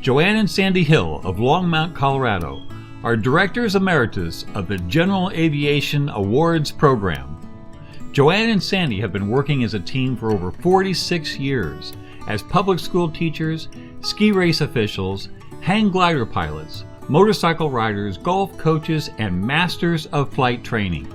JoAnn and Sandy Hill of Longmont, Colorado, are Directors Emeritus of the General Aviation Awards Program. JoAnn and Sandy have been working as a team for over 46 years as public school teachers, ski race officials, hang glider pilots, motorcycle riders, golf coaches, and masters of flight training.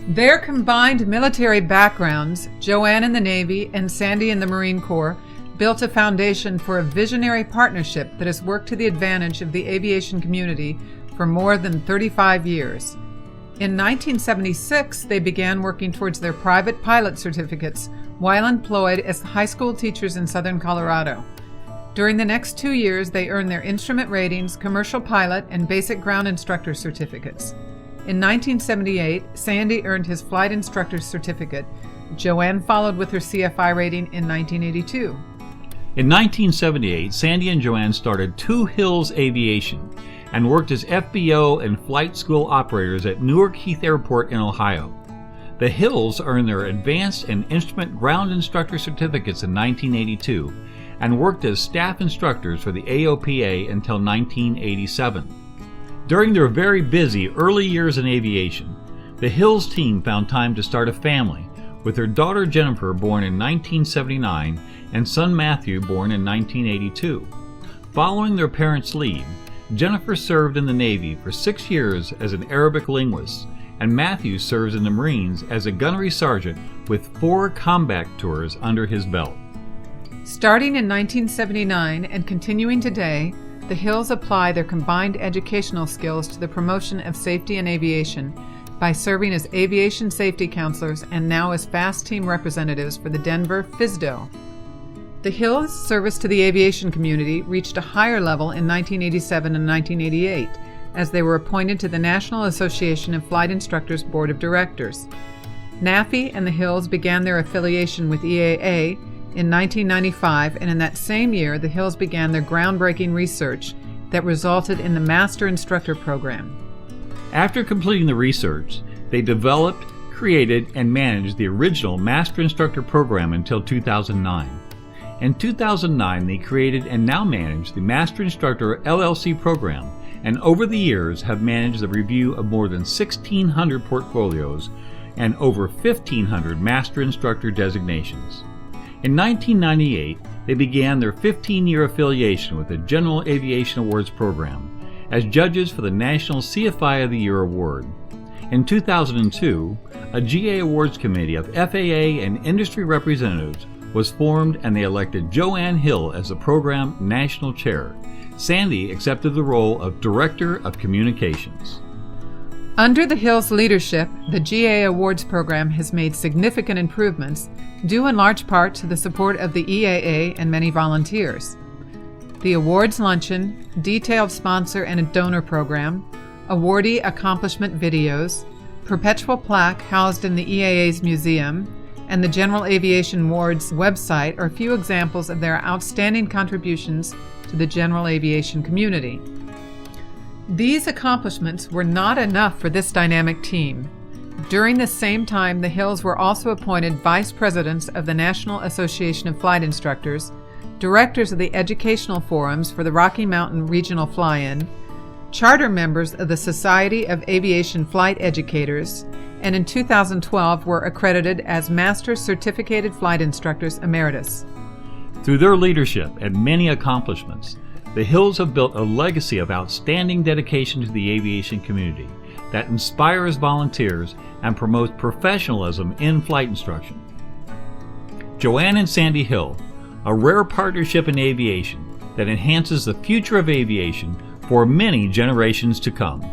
Their combined military backgrounds, JoAnn in the Navy and Sandy in the Marine Corps, built a foundation for a visionary partnership that has worked to the advantage of the aviation community for more than 35 years. In 1976, they began working towards their private pilot certificates while employed as high school teachers in southern Colorado. During the next 2 years, they earned their instrument ratings, commercial pilot, and basic ground instructor certificates. In 1978, Sandy earned his flight instructor's certificate. JoAnn followed with her CFI rating in 1982. In 1978, Sandy and JoAnn started Two Hills Aviation and worked as FBO and flight school operators at Newark Heath Airport in Ohio. The Hills earned their advanced and instrument ground instructor certificates in 1982 and worked as staff instructors for the AOPA until 1987. During their very busy early years in aviation, the Hills team found time to start a family with their daughter Jennifer, born in 1979, and son Matthew, born in 1982. Following their parents' lead, Jennifer served in the Navy for 6 years as an Arabic linguist, and Matthew serves in the Marines as a gunnery sergeant with 4 combat tours under his belt. Starting in 1979 and continuing today, the Hills apply their combined educational skills to the promotion of safety in aviation by serving as aviation safety counselors and now as FAST team representatives for the Denver FSDO. The Hills' service to the aviation community reached a higher level in 1987 and 1988 as they were appointed to the National Association of Flight Instructors Board of Directors. NAFI and the Hills began their affiliation with EAA in 1995, and in that same year, the Hills began their groundbreaking research that resulted in the Master Instructor Program. After completing the research, they developed, created, and managed the original Master Instructor Program until 2009. In 2009, they created and now manage the Master Instructor LLC program, and over the years have managed the review of more than 1,600 portfolios and over 1,500 Master Instructor designations. In 1998, they began their 15-year affiliation with the General Aviation Awards program as judges for the National CFI of the Year award. In 2002, a GA Awards committee of FAA and industry representatives was formed, and they elected JoAnn Hill as the program national chair. Sandy accepted the role of Director of Communications. Under the Hills' leadership, the GA Awards program has made significant improvements, due in large part to the support of the EAA and many volunteers. The awards luncheon, detailed sponsor and donor program, awardee accomplishment videos, perpetual plaque housed in the EAA's museum, and the General Aviation Awards website are a few examples of their outstanding contributions to the general aviation community. These accomplishments were not enough for this dynamic team. During the same time, the Hills were also appointed vice presidents of the National Association of Flight Instructors, directors of the educational forums for the Rocky Mountain Regional Fly-In, charter members of the Society of Aviation Flight Educators, and in 2012 were accredited as Master Certificated Flight Instructors Emeritus. Through their leadership and many accomplishments, the Hills have built a legacy of outstanding dedication to the aviation community that inspires volunteers and promotes professionalism in flight instruction. JoAnn and Sandy Hill, a rare partnership in aviation that enhances the future of aviation for many generations to come.